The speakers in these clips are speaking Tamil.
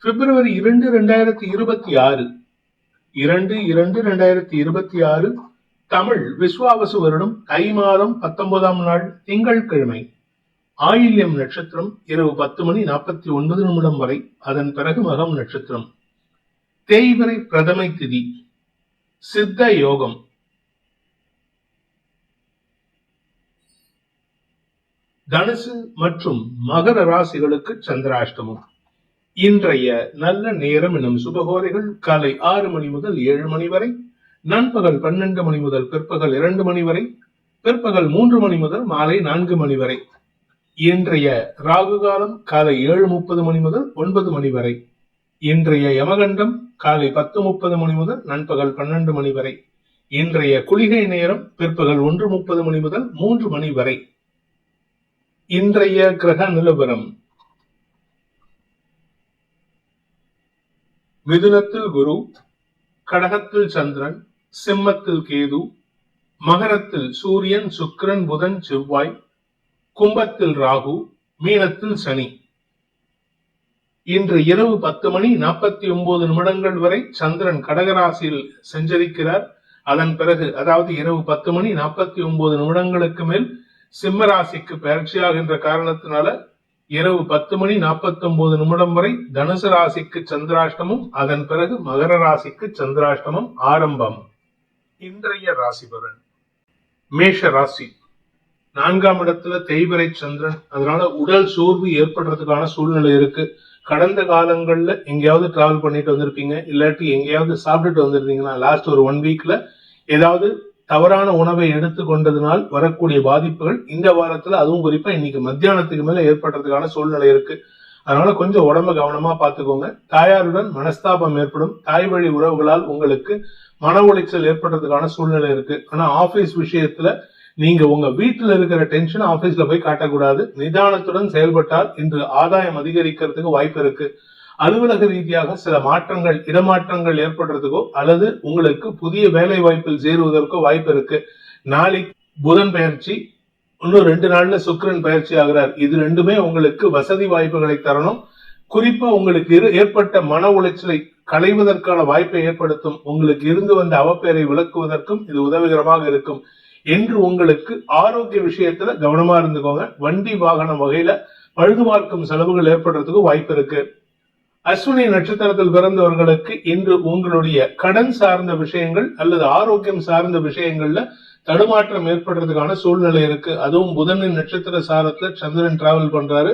பிப்ரவரி 2, 2026 2/2/2026 தமிழ் விஸ்வாவசு வருடம் தை மாதம் 19ஆம் நாள் திங்கட்கிழமை. ஆயில்யம் நட்சத்திரம் இரவு 10:49 வரை, அதன் பிறகு மகம் நட்சத்திரம். தேய்பிறை பிரதமை திதி. சித்த யோகம். தனுசு மற்றும் மகர ராசிகளுக்கு சந்திராஷ்டமம். இன்றைய நல்ல நேரம் எனும் சுபகோரைகள் காலை 6 மணி முதல் 7 மணி வரை, நண்பகல் 12 மணி முதல் பிற்பகல் 2 மணி வரை, பிற்பகல் 3 மணி முதல் மாலை 4 மணி வரை. இன்றைய ராகு காலம் காலை 7:30 மணி முதல் 9 மணி வரை. இன்றைய யமகண்டம் காலை 10:30 மணி முதல் நண்பகல் 12 மணி வரை. இன்றைய குளிகை நேரம் பிற்பகல் 1:30 மணி முதல் 3 மணி வரை. இன்றைய கிரக நிலவரம்: மிதுனத்தில் குரு, கடகத்தில் சந்திரன், சிம்மத்தில் கேது, மகரத்தில் சூரியன், சுக்கிரன், புதன், செவ்வாய், கும்பத்தில் ராகு, மீனத்தில் சனி. இன்று இரவு 10:49 வரை சந்திரன் கடகராசியில் சஞ்சரிக்கிறார். அதன் பிறகு, அதாவது இரவு 10:49 மேல் சிம்ம ராசிக்கு பயிற்சியாகின்ற காரணத்தினால இரவு 10:49 வரை தனுசு ராசிக்கு சந்திராஷ்டமம், அதன் பிறகு மகர ராசிக்கு சந்திராஷ்டமம் ஆரம்பம். இன்றைய ராசி பலன்: மேஷ ராசி 4ஆம் இடத்துல தேய்பிறை சந்திரன், அதனால உடல் சோர்வு ஏற்படுறதுக்கான சூழ்நிலை இருக்கு. கடந்த காலங்கள்ல எங்கேயாவது டிராவல் பண்ணிட்டு வந்திருப்பீங்க, இல்லாட்டி எங்கேயாவது சாப்பிட்டுட்டு வந்திருந்தீங்கன்னா லாஸ்ட் ஒரு 1 வீக்ல ஏதாவது தவறான உணவை எடுத்து கொண்டதுனால் வரக்கூடிய பாதிப்புகள் இந்த வாரத்துல, அதுவும் குறிப்பா இன்னைக்கு மத்தியானத்துக்கு மேல ஏற்படுறதுக்கான சூழ்நிலை இருக்கு. அதனால கொஞ்சம் உடம்ப கவனமா பாத்துக்கோங்க. தாயாருடன் மனஸ்தாபம் ஏற்படும். தாய் வழி உறவுகளால் உங்களுக்கு மன உளைச்சல் ஏற்படுறதுக்கான சூழ்நிலை இருக்கு. ஆனா ஆபீஸ் விஷயத்துல நீங்க உங்க வீட்டுல இருக்கிற டென்ஷன் ஆபீஸ்ல போய் காட்டக்கூடாது. நிதானத்துடன் செயல்பட்டால் இன்று ஆதாயம் அதிகரிக்கிறதுக்கு வாய்ப்பு இருக்கு. அலுவலக ரீதியாக சில மாற்றங்கள், இடமாற்றங்கள் ஏற்படுறதுக்கோ அல்லது உங்களுக்கு புதிய வேலை வாய்ப்பில் சேருவதற்கோ வாய்ப்பு இருக்கு. நாளைக்கு புதன் பயிற்சி, இன்னும் 2 நாள்ல சுக்கிரன் பயிற்சி ஆகிறார். இது ரெண்டுமே உங்களுக்கு வசதி வாய்ப்புகளை தரணும். குறிப்பா உங்களுக்கு ஏற்பட்ட மன உளைச்சலை களைவதற்கான வாய்ப்பை ஏற்படுத்தும். உங்களுக்கு இருந்து வந்த அவப்பெயரை விளக்குவதற்கும் இது உதவிகரமாக இருக்கும். என்று உங்களுக்கு ஆரோக்கிய விஷயத்துல கவனமா இருந்துக்கோங்க. வண்டி வாகனம் வகையில பழுது பார்க்கும் செலவுகள் ஏற்படுறதுக்கு வாய்ப்பு இருக்கு. அஸ்வினி நட்சத்திரத்தில் பிறந்தவர்களுக்கு இன்று உங்களுடைய கடன் சார்ந்த விஷயங்கள் அல்லது ஆரோக்கியம் சார்ந்த விஷயங்கள்ல தடுமாற்றம் ஏற்படுறதுக்கான சூழ்நிலை இருக்கு. அதுவும் புதனின் நட்சத்திர சாரத்துல சந்திரன் டிராவல் பண்றாரு.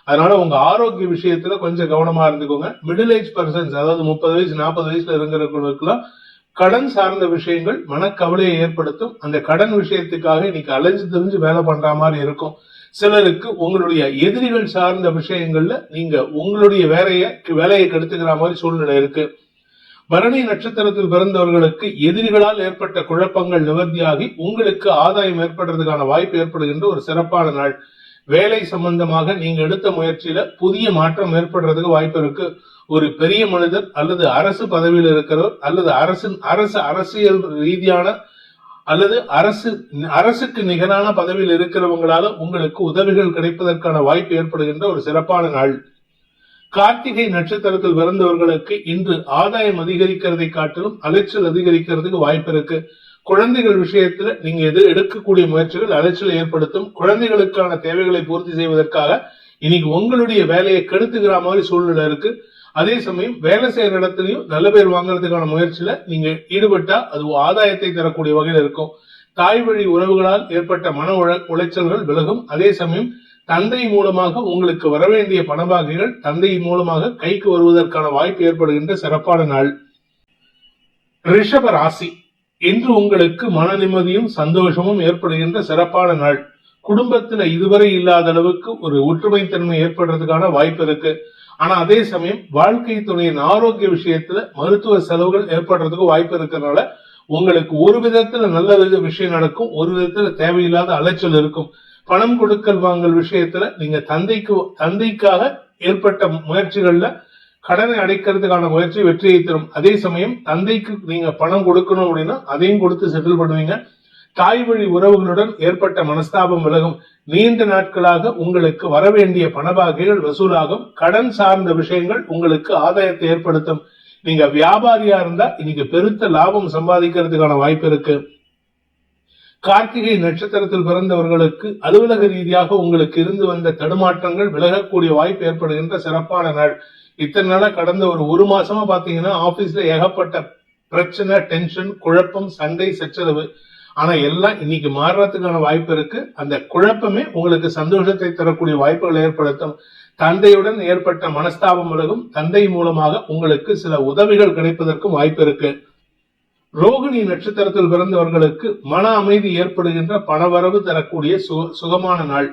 அதனால உங்க ஆரோக்கிய விஷயத்துல கொஞ்சம் கவனமா இருந்துக்கோங்க. மிடில் ஏஜ் பர்சன்ஸ், அதாவது 30 வயசு 40 வயசுல இருக்கிறவங்களுக்குலாம் கடன் சார்ந்த விஷயங்கள் மனக்கவலையை ஏற்படுத்தும். அந்த கடன் விஷயத்துக்காக இன்னைக்கு அலைஞ்சு தெரிஞ்சு வேலை பண்ற மாதிரி இருக்கும். சிலருக்கு உங்களுடைய எதிரிகள் சார்ந்த விஷயங்கள்ல நீங்க உங்களுடைய வேலையை கெடுத்துக்கிற மாதிரி சூழ்நிலை இருக்கு. பரணி நட்சத்திரத்தில் பிறந்தவர்களுக்கு எதிரிகளால் ஏற்பட்ட குழப்பங்கள் நிவர்த்தியாகி உங்களுக்கு ஆதாயம் ஏற்படுறதுக்கான வாய்ப்பு ஏற்படுகின்ற ஒரு சிறப்பான நாள். வேலை சம்பந்தமாக நீங்க எடுத்த முயற்சியில புதிய மாற்றம் ஏற்படுறதுக்கு வாய்ப்பு இருக்கு. ஒரு பெரிய மனிதர் அல்லது அரசு பதவியில் இருக்கிறவர் அல்லது அரசியல் ரீதியான அல்லது அரசுக்கு நிகரான பதவியில் இருக்கிறவங்களால உங்களுக்கு உதவிகள் கிடைப்பதற்கான வாய்ப்பு ஏற்படுகின்ற ஒரு சிறப்பான நாள். கார்த்திகை நட்சத்திரத்தில் பிறந்தவர்களுக்கு இன்று ஆதாயம் அதிகரிக்கிறதை காட்டிலும் அலைச்சல் அதிகரிக்கிறதுக்கு வாய்ப்பு இருக்கு. குழந்தைகள் விஷயத்துல நீங்க எடுக்கக்கூடிய முயற்சிகள் அலைச்சலை ஏற்படுத்தும். குழந்தைகளுக்கான தேவைகளை பூர்த்தி செய்வதற்காக இன்னைக்கு உங்களுடைய வேலையை கெடுத்துக்கிற மாதிரி சூழ்நிலை இருக்கு. அதே சமயம் வேலை செய்யற இடத்துலயும் நல்ல பேர் வாங்குறதுக்கான முயற்சியில நீங்க ஈடுபட்டா அது ஆதாயத்தை தரக்கூடிய வகையில் இருக்கும். தாய் வழி உறவுகளால் ஏற்பட்ட மன உளைச்சல்கள் விலகும். அதே சமயம் தந்தை மூலமாக உங்களுக்கு வரவேண்டிய பணபாகிகள் தந்தை மூலமாக கைக்கு வருவதற்கான வாய்ப்பு ஏற்படுகின்ற சிறப்பான நாள். ரிஷப ராசி இன்று உங்களுக்கு மன நிம்மதியும் சந்தோஷமும் ஏற்படுகின்ற சிறப்பான நாள். குடும்பத்துல இதுவரை இல்லாத அளவுக்கு ஒரு ஒற்றுமைத்தன்மை ஏற்படுறதுக்கான வாய்ப்பு இருக்கு. ஆனா அதே சமயம் வாழ்க்கை துணையின் ஆரோக்கிய விஷயத்துல மருத்துவ செலவுகள் ஏற்படுறதுக்கு வாய்ப்பு இருக்கிறதுனால உங்களுக்கு ஒரு விதத்துல நல்ல விஷயம் நடக்கும், ஒரு விதத்துல தேவையில்லாத அலைச்சல் இருக்கும். பணம் கொடுக்கல் வாங்கல் விஷயத்துல நீங்க தந்தைக்காக ஏற்பட்ட முயற்சிகள்ல கடனை அடைக்கிறதுக்கான முயற்சி வெற்றியை தரும். அதே சமயம் தந்தைக்கு நீங்க பணம் கொடுக்கணும் அப்படின்னா அதையும் கொடுத்து செட்டில் பண்ணுவீங்க. தாய் வழி உறவுகளுடன் ஏற்பட்ட மனஸ்தாபம் விலகும். நீண்ட நாட்களாக உங்களுக்கு வரவேண்டிய பணபாகைகள் வசூலாகும். கடன் சார்ந்த விஷயங்கள் உங்களுக்கு ஆதாயத்தை ஏற்படுத்தும். நீங்க வியாபாரியா இருந்தா இன்னைக்கு பெருத்த லாபம் சம்பாதிக்கிறதுக்கான வாய்ப்பு இருக்கு. கார்த்திகை நட்சத்திரத்தில் பிறந்தவர்களுக்கு அலுவலக ரீதியாக உங்களுக்கு இருந்து வந்த தடுமாற்றங்கள் விலகக்கூடிய வாய்ப்பு ஏற்படுகின்ற சிறப்பான நாள். இத்தனை நாளா கடந்த ஒரு மாசமா பாத்தீங்கன்னா ஆபீஸ்ல ஏகப்பட்ட பிரச்சனை, டென்ஷன், குழப்பம், சண்டை, சச்சரவு. ஆனா எல்லாம் இன்னைக்கு மாறுறதுக்கான வாய்ப்பு இருக்கு. அந்த குழப்பமே உங்களுக்கு சந்தோஷத்தை தரக்கூடிய வாய்ப்புகளை ஏற்படுத்தும். தந்தையுடன் ஏற்பட்ட மனஸ்தாபம் விலகும். தந்தை மூலமாக உங்களுக்கு சில உதவிகள் கிடைப்பதற்கும் வாய்ப்பு இருக்கு. ரோகிணி நட்சத்திரத்தில் பிறந்தவர்களுக்கு மன அமைதி ஏற்படுகின்ற பணவரவு தரக்கூடிய சுகமான நாள்.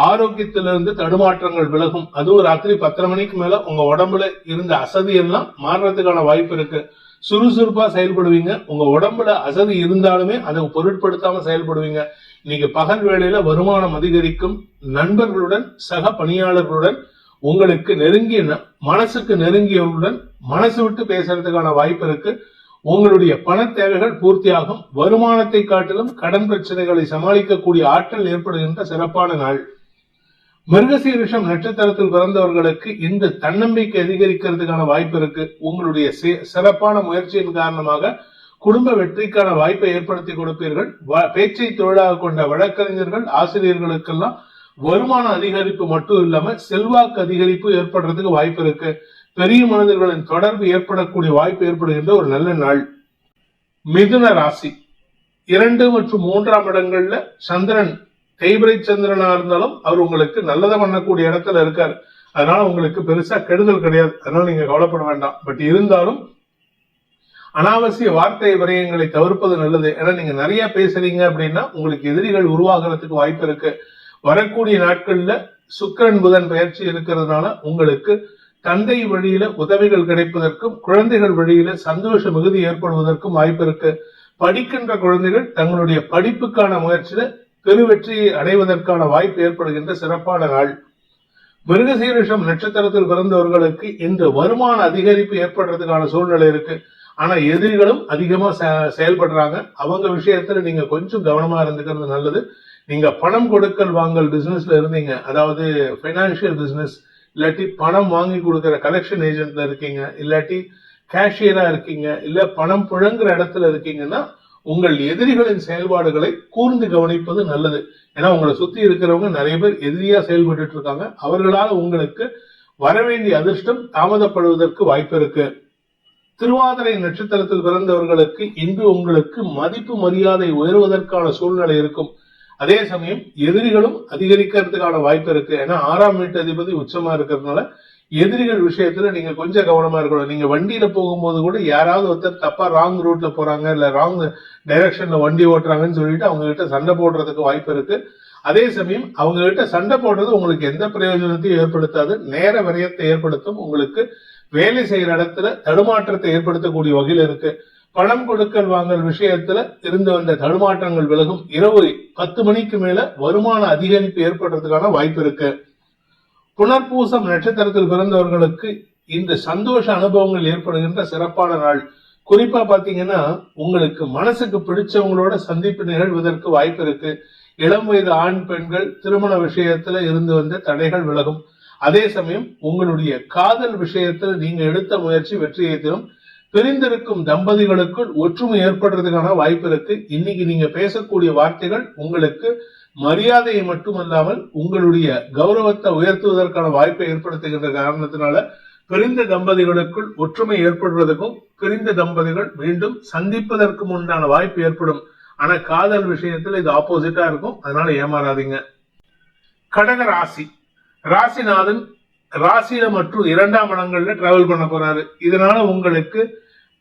ஆரோக்கியத்திலிருந்து தடுமாற்றங்கள் விலகும். அதுவும் ராத்திரி 10:30 மணிக்கு மேல உங்க உடம்புல இருந்த அசதி எல்லாம் மாறுறதுக்கான வாய்ப்பு இருக்கு. சுறுசுறுப்பா செயல்படுவீங்க. உங்க உடம்புல அசதி இருந்தாலுமே அதை பொருட்படுத்தாம செயல்படுவீங்க. இன்னைக்கு பகல் வேளையில வருமானம் அதிகரிக்கும். நண்பர்களுடன், சக பணியாளர்களுடன், உங்களுக்கு மனசுக்கு நெருங்கியவர்களுடன் மனசு விட்டு பேசுறதுக்கான வாய்ப்பு இருக்கு. உங்களுடைய பண தேவைகள் பூர்த்தியாகும். வருமானத்தை காட்டிலும் கடன் பிரச்சனைகளை சமாளிக்கக்கூடிய ஆற்றல் ஏற்படுகின்ற சிறப்பான நாள். மிருகசீரிஷம் நட்சத்திரத்தில் பிறந்தவர்களுக்கு இந்த தன்னம்பிக்கை அதிகரிக்கிறதுக்கான வாய்ப்பு இருக்கு. உங்களுடைய சிறப்பான முயற்சியின் காரணமாக குடும்ப வெற்றிக்கான வாய்ப்பை ஏற்படுத்தி கொடுப்பீர்கள். பேச்சை தொழிலாக கொண்ட வழக்கறிஞர்கள், ஆசிரியர்களுக்கெல்லாம் வருமான அதிகரிப்பு மட்டும் இல்லாம செல்வாக்கு அதிகரிப்பு ஏற்படுறதுக்கு வாய்ப்பு இருக்கு. பெரிய மனிதர்களின் தொடர்பு ஏற்படக்கூடிய வாய்ப்பு ஏற்படுகின்ற ஒரு நல்ல நாள். மிதுன ராசி 2 மற்றும் 3ஆம் இடங்கள்ல சந்திரன் தேய்பிரை சந்திரனா இருந்தாலும் அவர் உங்களுக்கு நல்லதை பண்ணக்கூடிய இடத்துல இருக்காரு. அதனால உங்களுக்கு பெருசா கெடுதல் கிடையாது. அதனால நீங்க கவலைப்பட வேண்டாம். பட் இருந்தாலும் அனாவசிய வார்த்தை விரயங்களை தவிர்ப்பது நல்லது. ஏன்னா நீங்க நிறைய பேசுறீங்க அப்படின்னா உங்களுக்கு எதிரிகள் உருவாகிறதுக்கு வாய்ப்பு இருக்கு. வரக்கூடிய நாட்கள்ல சுக்கிரன் புதன் பயிற்சி இருக்கிறதுனால உங்களுக்கு தந்தை வழியில உதவிகள் கிடைப்பதற்கும் குழந்தைகள் வழியில சந்தோஷ மிகுதி ஏற்படுவதற்கும் வாய்ப்பு இருக்கு. படிக்கின்ற குழந்தைகள் தங்களுடைய படிப்புக்கான முயற்சியில பெருவெற்றியை அடைவதற்கான வாய்ப்பு ஏற்படுகின்ற சிறப்பான நாள். மிருகசீரிஷம் நட்சத்திரத்தில் பிறந்தவர்களுக்கு இன்று வருமான அதிகரிப்பு ஏற்படுறதுக்கான சூழ்நிலை இருக்கு. ஆனா எதிரிகளும் அதிகமா செயல்படுறாங்க. அவங்க விஷயத்துல நீங்க கொஞ்சம் கவனமா இருந்துக்கிறது நல்லது. நீங்க பணம் கொடுக்கல் வாங்கல் பிசினஸ்ல இருந்தீங்க, அதாவது பைனான்சியல் பிசினஸ், இல்லாட்டி பணம் வாங்கி கொடுக்கிற கலெக்ஷன் ஏஜென்ட்ல இருக்கீங்க, இல்லாட்டி கேஷியரா இருக்கீங்க, இல்ல பணம் புழங்குற இடத்துல இருக்கீங்கன்னா உங்கள் எதிரிகளின் செயல்பாடுகளை கூர்ந்து கவனிப்பது நல்லது. ஏன்னா உங்களை சுத்தி இருக்கிறவங்க நிறைய பேர் எதிரியா செயல்பட்டு இருக்காங்க. அவர்களால் உங்களுக்கு வரவேண்டிய அதிர்ஷ்டம் தாமதப்படுவதற்கு வாய்ப்பு இருக்கு. திருவாதிரை நட்சத்திரத்தில் பிறந்தவர்களுக்கு இன்று உங்களுக்கு மதிப்பு மரியாதை உயர்வதற்கான சூழ்நிலை இருக்கும். அதே சமயம் எதிரிகளும் அதிகரிக்கிறதுக்கான வாய்ப்பு இருக்கு. ஏன்னா 6ஆம் வீட்டு அதிபதி உச்சமா இருக்கிறதுனால எதிரிகள் விஷயத்துல நீங்க கொஞ்சம் கவனமா இருக்கணும். நீங்க வண்டியில போகும்போது கூட யாராவது ஒருத்தர் தப்பா ராங் ரூட்ல போறாங்க, இல்ல ராங் டைரக்ஷன்ல வண்டி ஓட்டுறாங்கன்னு சொல்லிட்டு அவங்க கிட்ட சண்டை போடுறதுக்கு வாய்ப்பு இருக்கு. அதே சமயம் அவங்க கிட்ட சண்டை போடுறது உங்களுக்கு எந்த பிரயோஜனத்தையும் ஏற்படுத்தாது, நேர விரயத்தை ஏற்படுத்தும். உங்களுக்கு வேலை செய்யற இடத்துல தடுமாற்றத்தை ஏற்படுத்தக்கூடிய வகையில் இருக்கு. பணம் கொடுக்கல் வாங்கல் விஷயத்துல இருந்து வந்த தடுமாற்றங்கள் விலகும். இரவு 10 மணிக்கு மேல வருமான அதிகரிப்பு ஏற்படுறதுக்கான வாய்ப்பு இருக்கு. புனர்பூசம் நட்சத்திரத்தில் பிறந்தவர்களுக்கு இந்த சந்தோஷ அனுபவங்கள் ஏற்படுகின்ற சிறப்பான நாள். குறிப்பா பாத்தீங்கன்னா உங்களுக்கு மனசுக்கு பிடிச்சவங்களோட சந்திப்பு நிகழ்வதற்கு வாய்ப்பு இருக்கு. இளம் வயது ஆண் பெண்கள் திருமண விஷயத்துல இருந்து வந்த தடைகள் விலகும். அதே சமயம் உங்களுடைய காதல் விஷயத்துல நீங்க எடுத்த முயற்சி வெற்றியை தரும். பிரிந்திருக்கும் தம்பதிகளுக்குள் ஒற்றுமை ஏற்படுறதுக்கான வாய்ப்பு இருக்கு. இன்னைக்கு நீங்க பேசக்கூடிய வார்த்தைகள் உங்களுக்கு மரியாதையை மட்டுமல்லாமல் உங்களுடைய கௌரவத்தை உயர்த்துவதற்கான வாய்ப்பை ஏற்படுத்துகின்ற காரணத்தினால பிரிந்த தம்பதிகளுக்குள் ஒற்றுமை ஏற்படுவதற்கும் பிரிந்த தம்பதிகள் மீண்டும் சந்திப்பதற்கும் உண்டான வாய்ப்பு ஏற்படும். ஆனா காதல் விஷயத்துல இது ஆப்போசிட்டா இருக்கும். அதனால ஏமாறாதீங்க. கடக ராசி, ராசிநாதன் ராசியில மற்றும் 2ஆம் இடங்கள்ல டிராவல் பண்ண போறாரு. இதனால உங்களுக்கு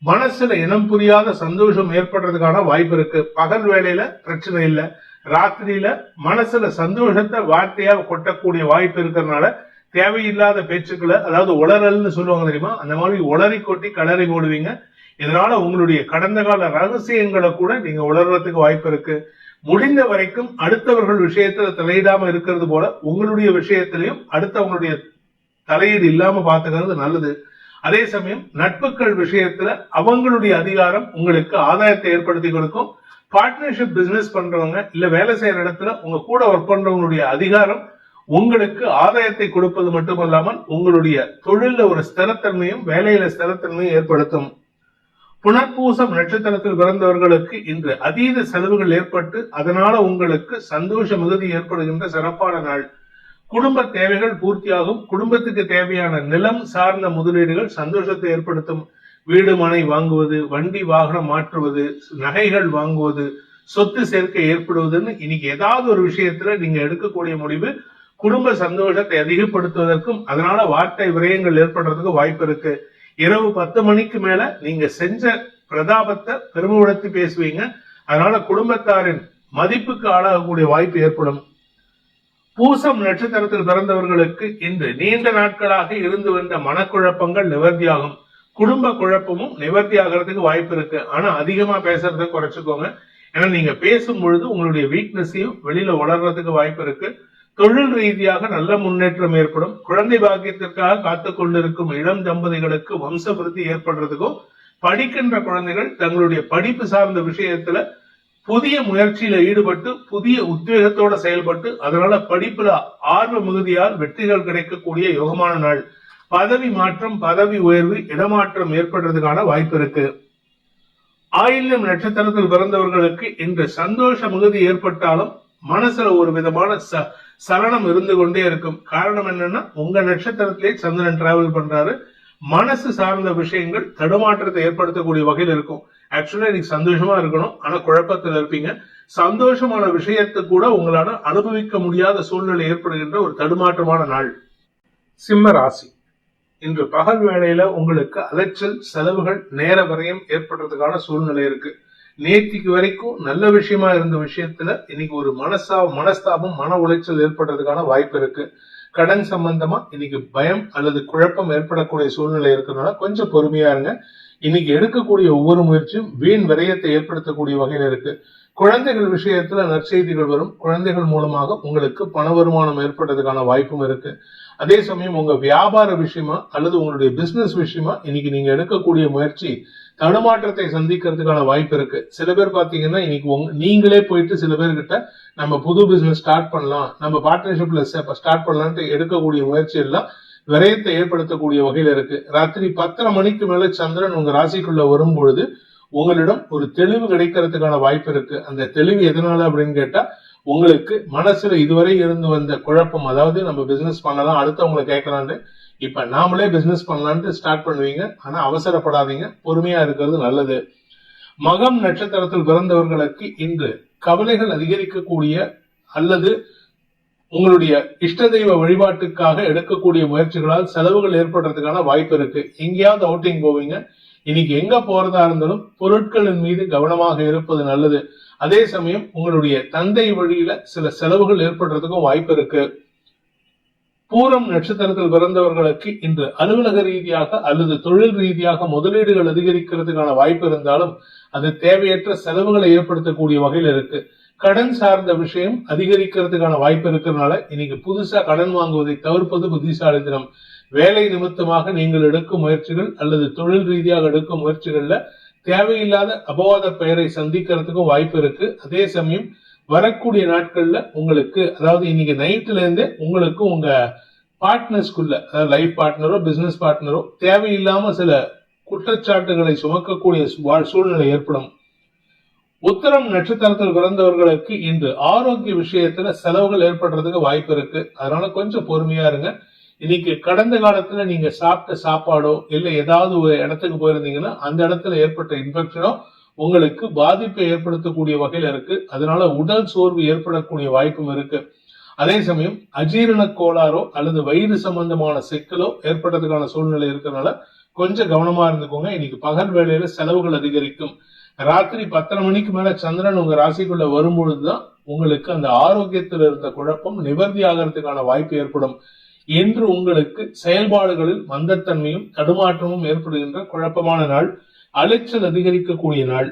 மனசுல இனம் புரியாத சந்தோஷம் ஏற்படுறதுக்கான வாய்ப்பு இருக்கு. பகல் வேளையில பிரச்சனை இல்ல, ராத்திரியில மனசுல சந்தோஷத்தை வார்த்தையா கொட்டக்கூடிய வாய்ப்பு இருக்கிறதுனால தேவையில்லாத பேச்சுக்களை, அதாவது உளறல்னு சொல்லுவாங்க தெரியுமா, அந்த மாதிரி உளறி கொட்டி கலறி போடுவீங்க. இதனால உங்களுடைய கடந்த கால ரகசியங்களை கூட நீங்க உளறதுக்கு வாய்ப்பு இருக்கு. முடிந்த வரைக்கும் அடுத்தவர்கள் விஷயத்துல தலையிடாம இருக்கிறது போல உங்களுடைய விஷயத்திலையும் அடுத்தவங்களுடைய தலையீடு இல்லாம பாத்துக்கிறது நல்லது. அதே சமயம் நட்புகள் விஷயத்துல அவங்களுடைய அதிகாரம் உங்களுக்கு ஆதாயத்தை ஏற்படுத்தி கொடுக்கும். பார்ட்னர்ஷிப் பிசினஸ் பண்றவங்க இல்ல வேலை செய்யற இடத்துல உங்க கூட ஒர்க் பண்றவங்களுடைய அதிகாரம் உங்களுக்கு ஆதாயத்தை கொடுப்பது மட்டுமல்லாமல் உங்களுடைய தொழில ஒரு ஸ்திரத்தன்மையும் வேலையில ஸ்திரத்தன்மையும் ஏற்படுத்தும். புனர்பூசம் நட்சத்திரத்தில் பிறந்தவர்களுக்கு இன்று அதீத செலவுகள் ஏற்பட்டு அதனால உங்களுக்கு சந்தோஷ மிகுதி ஏற்படுகின்ற சிறப்பான நாள். குடும்ப தேவைகள் பூர்த்தியாகும். குடும்பத்துக்கு தேவையான நிலம் சார்ந்த முதலீடுகள் சந்தோஷத்தை ஏற்படுத்தும். வீடு மனை வாங்குவது, வண்டி வாகனம் மாற்றுவது, நகைகள் வாங்குவது, சொத்து சேர்க்கை ஏற்படுவதுன்னு இன்னைக்கு ஏதாவது ஒரு விஷயத்துல நீங்க எடுக்கக்கூடிய முடிவு குடும்ப சந்தோஷத்தை அதிகப்படுத்துவதற்கும் அதனால வார்த்தை விரயங்கள் ஏற்படுறதுக்கு வாய்ப்பு இருக்கு. இரவு 10 மணிக்கு மேல நீங்க செஞ்ச பிரதாபத்தை பெருமைப்படுத்தி பேசுவீங்க. அதனால குடும்பத்தாரின் மதிப்புக்கு ஆளாகக்கூடிய வாய்ப்பு ஏற்படும். பூசம் நட்சத்திரத்தில் பிறந்தவர்களுக்கு இன்று நீண்ட நாட்களாக இருந்து வந்த மனக்குழப்பங்கள் நிவர்த்தியாகும். குடும்ப குழப்பமும் நிவர்த்தி ஆகிறதுக்கு வாய்ப்பு இருக்கு. ஆனா அதிகமா பேசுறதை குறைச்சுக்கோங்க. ஏன்னா நீங்க பேசும் பொழுது உங்களுடைய வீக்னஸையும் வெளியில வளர்றதுக்கு வாய்ப்பு இருக்கு. தொழில் ரீதியாக நல்ல முன்னேற்றம் ஏற்படும். குழந்தை பாக்கியத்திற்காக காத்து கொண்டிருக்கும் இளம் தம்பதிகளுக்கு வம்ச விருத்தி ஏற்படுறதுக்கும், படிக்கின்ற குழந்தைகள் தங்களுடைய படிப்பு சார்ந்த விஷயத்துல புதிய முயற்சியில ஈடுபட்டு புதிய உத்வேகத்தோட செயல்பட்டு அதனால படிப்புல ஆர்வ மிகுதியால் வெற்றிகள் கிடைக்கக்கூடிய யோகமான நாள். பதவி மாற்றம், பதவி உயர்வு, இடமாற்றம் ஏற்படுறதுக்கான வாய்ப்பு இருக்கு. ஆயில்யம் நட்சத்திரத்தில் பிறந்தவர்களுக்கு இன்று சந்தோஷ மிகுதி ஏற்பட்டாலும் மனசுல ஒரு விதமான சலனம் இருந்து கொண்டே இருக்கும். காரணம் என்னன்னா உங்க நட்சத்திரத்திலே சந்திரன் டிராவல் பண்றாரு. மனசு சார்ந்த விஷயங்கள் தடுமாற்றத்தை ஏற்படுத்தக்கூடிய வகையில் இருக்கும். ஆக்சுவலா இன்னைக்கு சந்தோஷமா இருக்கணும், ஆனா குழப்பத்தில் இருப்பீங்க. சந்தோஷமான விஷயத்தை கூட உங்களால அனுபவிக்க முடியாத சூழ்நிலை ஏற்படுகின்ற ஒரு தடுமாற்றமான நாள். சிம்ம ராசி, இன்று பகல் வேளையில உங்களுக்கு அலைச்சல், செலவுகள், நேர வரையும் ஏற்படுறதுக்கான சூழ்நிலை இருக்கு. நேத்திக்கு வரைக்கும் நல்ல விஷயமா இருந்த விஷயத்துல இன்னைக்கு ஒரு மனஸ்தாபம், மன உளைச்சல் ஏற்படுறதுக்கான வாய்ப்பு இருக்கு. கடன் சம்பந்தமா இன்னைக்கு பயம் அல்லது குழப்பம் ஏற்படக்கூடிய சூழ்நிலை இருக்கிறதுனால கொஞ்சம் பொறுமையா இருங்க. இன்னைக்கு எடுக்கக்கூடிய ஒவ்வொரு முயற்சியும் வீண் விரயத்தை ஏற்படுத்தக்கூடிய வகையில் இருக்கு. குழந்தைகள் விஷயத்துல நற்செய்திகள் வரும். குழந்தைகள் மூலமாக உங்களுக்கு பண வருமானம் ஏற்படுறதுக்கான வாய்ப்பும் இருக்கு. அதே சமயம் உங்க வியாபார விஷயமா அல்லது உங்களுடைய பிசினஸ் விஷயமா இன்னைக்கு நீங்க எடுக்கக்கூடிய முயற்சி தடுமாற்றத்தை சந்திக்கிறதுக்கான வாய்ப்பு இருக்கு. சில பேர் பாத்தீங்கன்னா இன்னைக்கு நீங்களே போயிட்டு சில பேர்கிட்ட நம்ம புது பிசினஸ் ஸ்டார்ட் பண்ணலாம், நம்ம பார்ட்னர்ஷிப்ல ஸ்டார்ட் பண்ணலாம்னு எடுக்கக்கூடிய முயற்சி எல்லாம் விரயத்தை ஏற்படுத்தக்கூடிய வகையில இருக்கு. ராத்திரி 10:30 மணிக்கு மேல சந்திரன் உங்க ராசிக்குள்ள வரும் பொழுது உங்களிடம் ஒரு தெளிவு கிடைக்கிறதுக்கான வாய்ப்பு இருக்கு. அந்த தெளிவு எதனால அப்படின்னு கேட்டா உங்களுக்கு மனசுல இதுவரை இருந்து வந்த குழப்பம், அதாவது நம்ம பிசினஸ் பண்ணலாம், அடுத்தவங்களை கேட்கலான்னு இப்ப நாமளே பிசினஸ் பண்ணலான்ட்டு ஸ்டார்ட் பண்ணுவீங்க. ஆனா அவசரப்படாதீங்க, பொறுமையா இருக்கிறது நல்லது. மகம் நட்சத்திரத்தில் பிறந்தவர்களுக்கு இன்று கவலைகள் அதிகரிக்கக்கூடிய அல்லது உங்களுடைய இஷ்ட தெய்வ வழிபாட்டுக்காக எடுக்கக்கூடிய முயற்சிகளால் செலவுகள் ஏற்படுறதுக்கான வாய்ப்பு இருக்கு. எங்கேயாவது அவுட்டிங் போவீங்க. இன்னைக்கு எங்க போறதா இருந்தாலும் பொருட்களின் மீது கவனமாக இருப்பது நல்லது. அதே சமயம் உங்களுடைய தந்தை வழியில சில செலவுகள் ஏற்படுறதுக்கும் வாய்ப்பு இருக்கு. பூரம் நட்சத்திரத்தில் பிறந்தவர்களுக்கு இன்று அலுவலக ரீதியாக அல்லது தொழில் ரீதியாக முதலீடுகள் அதிகரிக்கிறதுக்கான வாய்ப்பு இருந்தாலும் அது தேவையற்ற செலவுகளை ஏற்படுத்தக்கூடிய வகையில் இருக்கு. கடன் சார்ந்த விஷயம் அதிகரிக்கிறதுக்கான வாய்ப்பு இருக்கிறதுனால இன்னைக்கு புதுசா கடன் வாங்குவதை தவிர்ப்பது புத்திசாலித்தனம். வேலை நிமித்தமாக நீங்கள் எடுக்கும் முயற்சிகள் அல்லது தொழில் ரீதியாக எடுக்கும் முயற்சிகள்ல தேவையில்லாத அபவாத பெயரை சந்திக்கிறதுக்கும் வாய்ப்பு இருக்கு. அதே சமயம் வரக்கூடிய நாட்கள்ல உங்களுக்கு, அதாவது இன்னைக்கு நைட்ல இருந்தே உங்களுக்கு உங்க பார்ட்னர்ஸ்குள்ள, அதாவது லைஃப் பார்ட்னரோ பிசினஸ் பார்ட்னரோ தேவையில்லாம சில குற்றச்சாட்டுகளை சுமக்கக்கூடிய சூழ்நிலை ஏற்படும். உத்தரம் நட்சத்திரத்தில் பிறந்தவர்களுக்கு இன்று ஆரோக்கிய விஷயத்துல செலவுகள் ஏற்படுறதுக்கு வாய்ப்பு இருக்கு. அதனால கொஞ்சம் பொறுமையா இருங்க. இன்னைக்கு கடந்த காலத்துல நீங்க சாப்பிட்ட சாப்பாடோ இல்ல ஏதாவது ஒரு இடத்துக்கு போயிருந்தீங்கன்னா அந்த இடத்துல ஏற்பட்ட இன்ஃபெக்ஷனோ உங்களுக்கு பாதிப்பை ஏற்படுத்தக்கூடிய வகையில இருக்கு. அதனால உடல் சோர்வு ஏற்படக்கூடிய வாய்ப்பும் இருக்கு. அதே சமயம் அஜீரண கோளாறோ அல்லது வயிறு சம்பந்தமான சிக்கலோ ஏற்படுறதுக்கான சூழ்நிலை இருக்கிறதுனால கொஞ்சம் கவனமா இருந்துக்கோங்க. இன்னைக்கு பகல் வேளையில செலவுகள் அதிகரிக்கும். ராத்திரி 10:30 மணிக்கு மேல சந்திரன் உங்க ராசிக்குள்ள வரும்பொழுதுதான் உங்களுக்கு அந்த ஆரோக்கியத்தில் இருந்த குழப்பம் நிவர்த்தி ஆகிறதுக்கான வாய்ப்பு ஏற்படும். என்று உங்களுக்கு செயல்பாடுகளில் மந்தத்தன்மையும் தடுமாற்றமும் ஏற்படுகின்ற குழப்பமான நாள், அலைச்சல் அதிகரிக்கக்கூடிய நாள்.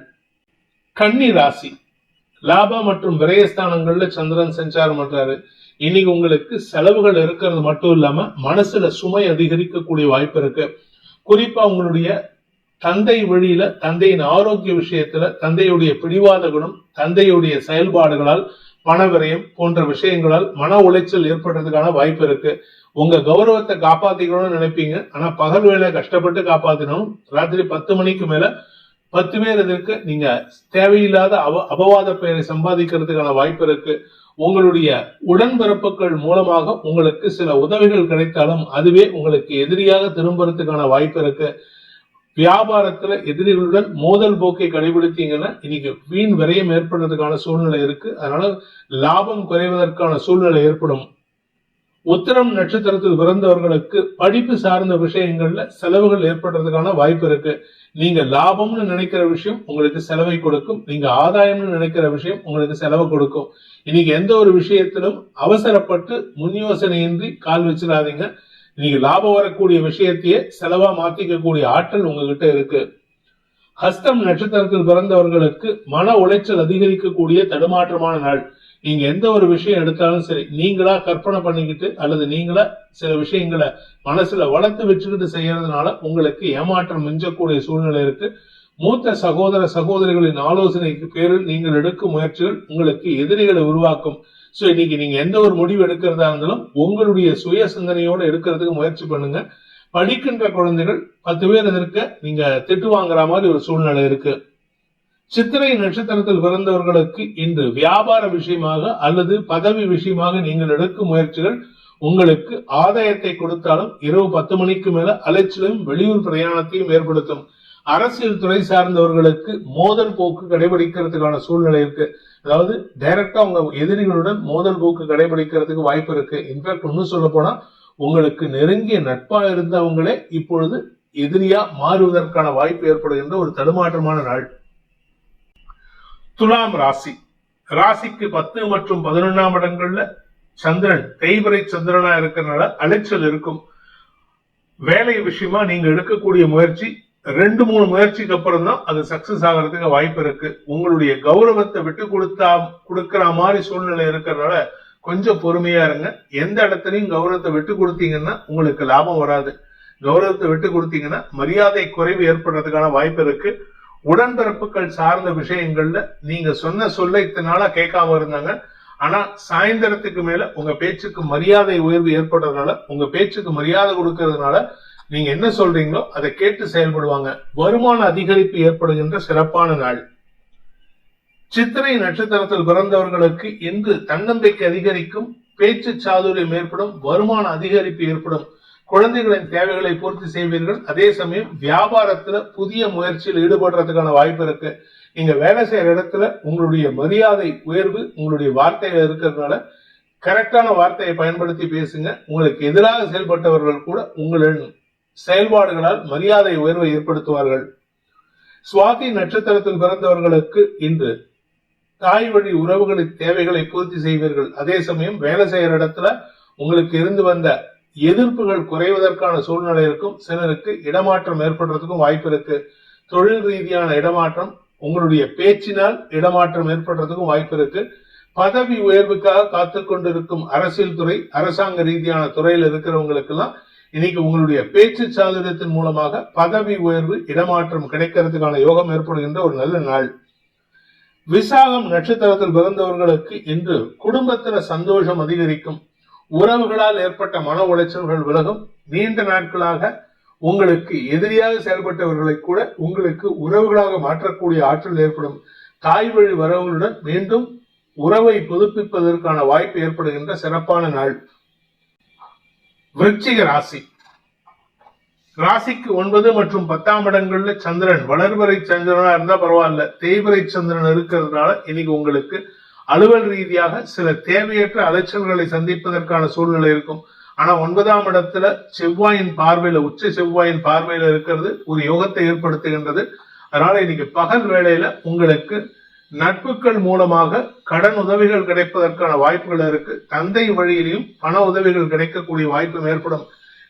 கன்னி ராசி, லாப மற்றும் விரயஸ்தானங்கள்ல சந்திரன் சஞ்சாரம் பண்றாரு. இன்னைக்கு உங்களுக்கு செலவுகள் இருக்கிறது மட்டும் இல்லாம மனசுல சுமை அதிகரிக்கக்கூடிய வாய்ப்பு இருக்கு. குறிப்பா உங்களுடைய தந்தை வழியில, தந்தையின் ஆரோக்கிய விஷயத்துல, தந்தையுடைய பிடிவாத குணம், தந்தையுடைய செயல்பாடுகளால் பண விரயம் போன்ற விஷயங்களால் மன உளைச்சல் ஏற்படுறதுக்கான வாய்ப்பு இருக்கு. உங்க கௌரவத்தை காப்பாத்திக்கணும்னு நினைப்பீங்க, ஆனா பகல் வேலை கஷ்டப்பட்டு காப்பாத்தினோம். ராத்திரி 10 மணிக்கு மேல 10 பேர் எதிர்க்க நீங்க தேவையில்லாத அபவாத பெயரை சம்பாதிக்கிறதுக்கான வாய்ப்பு இருக்கு. உங்களுடைய உடன்பிறப்புகள் மூலமாக உங்களுக்கு சில உதவிகள் கிடைத்தாலும் அதுவே உங்களுக்கு எதிரியாக திரும்புறதுக்கான வாய்ப்பு இருக்கு. வியாபாரத்துல எதிரிகளுடன் மோதல் போக்கை கடைபிடித்தீங்கன்னா இன்னைக்கு வீண் விரயம் ஏற்படுறதுக்கான சூழ்நிலை இருக்கு. அதனால லாபம் குறைவதற்கான சூழ்நிலை ஏற்படும். உத்திரம் நட்சத்திரத்தில் பிறந்தவர்களுக்கு படிப்பு சார்ந்த விஷயங்கள்ல செலவுகள் ஏற்படுறதுக்கான வாய்ப்பு இருக்கு. நீங்க லாபம்னு நினைக்கிற விஷயம் உங்களுக்கு செலவை கொடுக்கும், நீங்க ஆதாயம்னு நினைக்கிற விஷயம் உங்களுக்கு செலவு கொடுக்கும். இன்னைக்கு எந்த ஒரு விஷயத்திலும் அவசரப்பட்டு முன் யோசனையின்றி கால் வச்சிடாதீங்க. நீங்க லாபம் வரக்கூடிய விஷயத்தையே செலவா மாத்திக்க கூடிய ஆற்றல் உங்ககிட்ட இருக்கு. ஹஸ்தம் நட்சத்திரத்தில் பிறந்தவர்களுக்கு மன உளைச்சல் அதிகரிக்கக்கூடிய தடுமாற்றமான நாள். நீங்க எந்த ஒரு விஷயம் எடுத்தாலும் சரி, நீங்களா கற்பனை பண்ணிக்கிட்டு அல்லது நீங்களா சில விஷயங்களை மனசுல வளர்த்து வச்சுக்கிட்டு செய்யறதுனால உங்களுக்கு ஏமாற்றம் மிஞ்சக்கூடிய சூழ்நிலை இருக்கு. மூத்த சகோதர சகோதரிகளின் ஆலோசனைக்கு பேரில் நீங்கள் எடுக்கும் முயற்சிகள் உங்களுக்கு எதிரிகளை உருவாக்கும். சோ இன்னைக்கு நீங்க எந்த ஒரு முடிவு எடுக்கிறதா இருந்தாலும் உங்களுடைய சுய சிந்தனையோட எடுக்கிறதுக்கு முயற்சி பண்ணுங்க. படிக்கின்ற குழந்தைகள் 10 பேர் எதிர்க்க நீங்க திட்டு வாங்குற மாதிரி ஒரு சூழ்நிலை இருக்கு. சித்திரை நட்சத்திரத்தில் பிறந்தவர்களுக்கு இன்று வியாபார விஷயமாக அல்லது பதவி விஷயமாக நீங்கள் எடுக்கும் முயற்சிகள் உங்களுக்கு ஆதாயத்தை கொடுத்தாலும் இரவு 10 மணிக்கு மேல அலைச்சலும் வெளியூர் பிரயாணத்தையும் ஏற்படுத்தும். அரசியல் துறை சார்ந்தவர்களுக்கு மோதல் போக்கு கடைபிடிக்கிறதுக்கான சூழ்நிலை இருக்கு. அதாவது டைரக்டா உங்க எதிரிகளுடன் மோதல் போக்கு கடைபிடிக்கிறதுக்கு வாய்ப்பு இருக்கு. இன்ஃபேக்ட் இன்னும் சொல்ல போனா உங்களுக்கு நெருங்கிய நட்பா இருந்தவங்களே இப்பொழுது எதிரியா மாறுவதற்கான வாய்ப்பு ஏற்படுகின்ற ஒரு தடுமாற்றமான நாள். துலாம் ராசி. ராசிக்கு 10 மற்றும் 11ஆம் இடங்கள்ல சந்திரன் தேய்பிறை சந்திரனா இருக்கிறதுனால அலைச்சல் இருக்கும். வேலை விஷயமா நீங்க எடுக்கக்கூடிய முயற்சி 2-3 முயற்சிக்கு அப்புறம் தான் அது சக்சஸ் ஆகிறதுக்கு வாய்ப்பு இருக்கு. உங்களுடைய கௌரவத்தை விட்டு கொடுக்கிற மாதிரி சூழ்நிலை இருக்கிறதுனால கொஞ்சம் பொறுமையா இருங்க. எந்த இடத்துலயும் கௌரவத்தை விட்டு கொடுத்தீங்கன்னா உங்களுக்கு லாபம் வராது. கௌரவத்தை விட்டு கொடுத்தீங்கன்னா மரியாதை குறைவு ஏற்படுறதுக்கான வாய்ப்பு இருக்கு. உடன்பிறப்புகள் சார்ந்த விஷயங்கள்ல நீங்க சொன்ன சொல்ல இத்தனை நாளா கேட்காம இருந்தாங்க, ஆனா சாயந்தரத்துக்கு மேல உங்க பேச்சுக்கு மரியாதை உயர்வு ஏற்படுறதுனால, உங்க பேச்சுக்கு மரியாதை கொடுக்கறதுனால நீங்க என்ன சொல்றீங்களோ அதை கேட்டு செயல்படுவாங்க. வருமான அதிகரிப்பு ஏற்படுகின்ற சிறப்பான நாள். சித்திரை நட்சத்திரத்தில் பிறந்தவர்களுக்கு இன்று தன்னம்பிக்கை அதிகரிக்கும், பேச்சு சாதுரியம் ஏற்படும், வருமான அதிகரிப்பு ஏற்படும். குழந்தைகளின் தேவைகளை பூர்த்தி செய்வீர்கள். அதே சமயம் வியாபாரத்துல புதிய முயற்சியில் ஈடுபடுறதுக்கான வாய்ப்பு இருக்கு. நீங்க வேலை செய்யற இடத்துல உங்களுடைய மரியாதை உயர்வு உங்களுடைய வார்த்தையில இருக்கிறதுனால கரெக்டான வார்த்தையை பயன்படுத்தி பேசுங்க. உங்களுக்கு எதிராக செயல்பட்டவர்கள் கூட உங்களின் செயல்பாடுகளால் மரியாதை உயர்வை ஏற்படுத்துவார்கள். சுவாதி நட்சத்திரத்தில் பிறந்தவர்களுக்கு இன்று தாய் வழி உறவுகளின் தேவைகளை பூர்த்தி செய்வீர்கள். அதே சமயம் வேலை செய்யற இடத்துல உங்களுக்கு இருந்து வந்த எதிர்ப்புகள் குறைவதற்கான சூழ்நிலை இருக்கும். சிலருக்கு இடமாற்றம் ஏற்படுறதுக்கும் வாய்ப்பு இருக்கு. தொழில் ரீதியான இடமாற்றம், உங்களுடைய பேச்சினால் இடமாற்றம் ஏற்படுறதுக்கும் வாய்ப்பு இருக்கு. பதவி உயர்வுக்காக காத்து கொண்டிருக்கும் அரசியல் துறை, அரசாங்க ரீதியான துறையில் இருக்கிறவங்களுக்கு எல்லாம் இன்னைக்கு உங்களுடைய பேச்சு சாதுரியத்தின் மூலமாக பதவி உயர்வு இடமாற்றம் கிடைக்கிறதுக்கான யோகம் ஏற்படுகின்ற ஒரு நல்ல நாள். விசாகம் நட்சத்திரத்தில் பிறந்தவர்களுக்கு இன்று குடும்பத்துல சந்தோஷம் அதிகரிக்கும். உறவுகளால் ஏற்பட்ட மன உளைச்சல்கள் விலகும். நீண்ட நாட்களாக உங்களுக்கு எதிரியாக செயல்பட்டவர்களை கூட உங்களுக்கு உறவுகளாக மாற்றக்கூடிய ஆற்றல் ஏற்படும். தாய் வழி வரவுகளுடன் மீண்டும் உறவை புதுப்பிப்பதற்கான வாய்ப்பு ஏற்படுகின்ற சிறப்பான நாள். விருச்சிக ராசி. ராசிக்கு 9 மற்றும் 10ஆம் இடங்கள்ல சந்திரன் வளர்வரை சந்திரனா இருந்தா பரவாயில்ல, தேய்பிறை சந்திரன் இருக்கிறதுனால இன்னைக்கு உங்களுக்கு அலுவல் ரீதியாக சில தேவையற்ற அலைச்சல்களை சந்திப்பதற்கான சூழ்நிலை இருக்கும். ஆனா 9ஆம் இடத்துல செவ்வாயின் பார்வையில, உச்ச செவ்வாயின் பார்வையில இருக்கிறது ஒரு யோகத்தை ஏற்படுத்துகின்றது. அதனால இன்னைக்கு பகல் வேளையில உங்களுக்கு நட்புகள் மூலமாக கடன் உதவிகள் கிடைப்பதற்கான வாய்ப்புகள் இருக்கு. தந்தை வழியிலையும் பண உதவிகள் கிடைக்கக்கூடிய வாய்ப்பும் ஏற்படும்.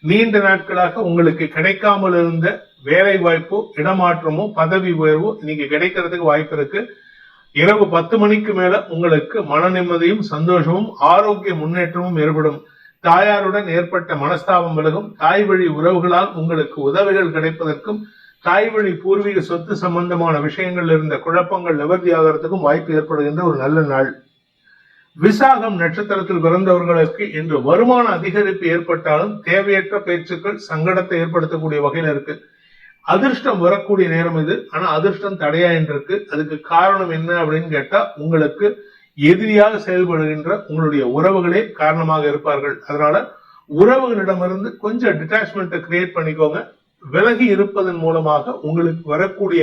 நீண்ட நாட்களாக உங்களுக்கு கிடைக்காமல் இருந்த வேலை வாய்ப்போ இடமாற்றமோ பதவி உயர்வோ இன்னைக்கு கிடைக்கிறதுக்கு வாய்ப்பு இருக்கு. இரவு 10 மணிக்கு மேல உங்களுக்கு மன நிம்மதியும் சந்தோஷமும் ஆரோக்கிய முன்னேற்றமும் ஏற்படும். தாயாருடன் ஏற்பட்ட மனஸ்தாபம் விலகும். தாய் வழி உறவுகளால் உங்களுக்கு உதவிகள் கிடைப்பதற்கும் தாய் வழி பூர்வீக சொத்து சம்பந்தமான விஷயங்கள் இருந்த குழப்பங்கள் நிவர்த்தி ஆகிறதுக்கும் வாய்ப்பு ஏற்படுகின்ற ஒரு நல்ல நாள். விசாகம் நட்சத்திரத்தில் பிறந்தவர்களுக்கு இன்று வருமான அதிகரிப்பு ஏற்பட்டாலும் தேவையற்ற பேச்சுக்கள் சங்கடத்தை ஏற்படுத்தக்கூடிய வகையில் இருக்கு. அதிர்ஷ்டம் வரக்கூடிய நேரம் இது. ஆனா அதிர்ஷ்டம் தடையா இருக்கு. அதுக்கு காரணம் என்ன அப்படின்னு கேட்டா, உங்களுக்கு எதிரியாக செயல்படுகின்ற உங்களுடைய உறவுகளே காரணமாக இருப்பார்கள். அதனால உறவுகளிடமிருந்து கொஞ்சம் டிட்டாச்மெண்ட்டை கிரியேட் பண்ணிக்கோங்க. விலகி இருப்பதன் மூலமாக உங்களுக்கு வரக்கூடிய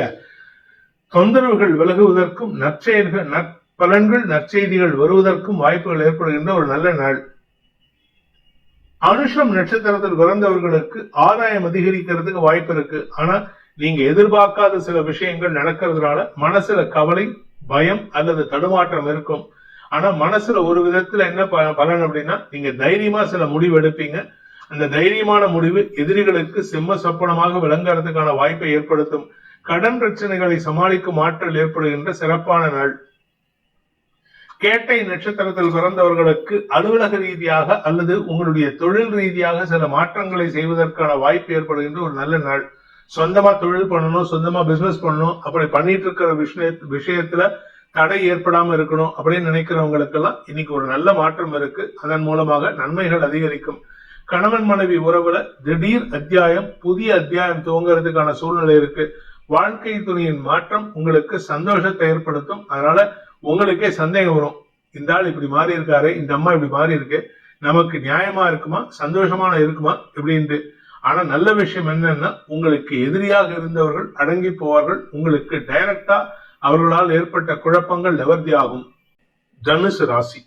தொந்தரவுகள் விலகுவதற்கும் நற்செயல்கள் நற்பலன்கள் நற்செய்திகள் வருவதற்கும் வாய்ப்புகள் ஏற்படுகின்ற ஒரு நல்ல நாள். அனுஷம் நட்சத்திரத்தில் பிறந்தவர்களுக்கு ஆதாயம் அதிகரிக்கிறதுக்கு வாய்ப்பு இருக்கு. ஆனா நீங்க எதிர்பார்க்காத சில விஷயங்கள் நடக்கிறதுனால மனசுல கவலை, பயம் அல்லது தடுமாற்றம் இருக்கும். ஆனா மனசுல ஒரு விதத்துல என்ன பலன் அப்படின்னா, நீங்க தைரியமா சில முடிவு எடுப்பீங்க. அந்த தைரியமான முடிவு எதிரிகளுக்கு செம்ம சொப்பனமாக விளங்குறதுக்கான வாய்ப்பை ஏற்படுத்தும். கடன் பிரச்சனைகளை சமாளிக்கும் ஆற்றல் ஏற்படுகின்ற சிறப்பான நாள். கேட்டை நட்சத்திரத்தில் பிறந்தவர்களுக்கு அலுவலக ரீதியாக அல்லது உங்களுடைய தொழில் ரீதியாக சில மாற்றங்களை செய்வதற்கான வாய்ப்பு ஏற்படுகின்ற ஒரு நல்ல நாள். சொந்தமா தொழில் பண்ணணும், சொந்தமா பிசினஸ் பண்ணணும், அப்படி பண்ணிட்டு இருக்கிற விஷயத்துல தடை ஏற்படாம இருக்கணும் அப்படின்னு நினைக்கிறவங்களுக்கு எல்லாம் இன்னைக்கு ஒரு நல்ல மாற்றம் இருக்கு. அதன் மூலமாக நன்மைகள் அதிகரிக்கும். கணவன் மனைவி உறவுல திடீர் அத்தியாயம், புதிய அத்தியாயம் துவங்குறதுக்கான சூழ்நிலை இருக்கு. வாழ்க்கை துணையின் மாற்றம் உங்களுக்கு சந்தோஷத்தை ஏற்படுத்தும். அதனால உங்களுக்கே சந்தேகம் வரும், இந்த ஆள் இப்படி மாறி இருக்காரு, இந்த அம்மா இப்படி மாறி இருக்கு, நமக்கு நியாயமா இருக்குமா, சந்தோஷமான இருக்குமா இப்படின்ட்டு. ஆனா நல்ல விஷயம் என்னன்னா, உங்களுக்கு எதிரியாக இருந்தவர்கள் அடங்கி போவார்கள். உங்களுக்கு டைரக்டா அவர்களால் ஏற்பட்ட குழப்பங்கள் நிவர்த்தி ஆகும். தனுசு ராசி,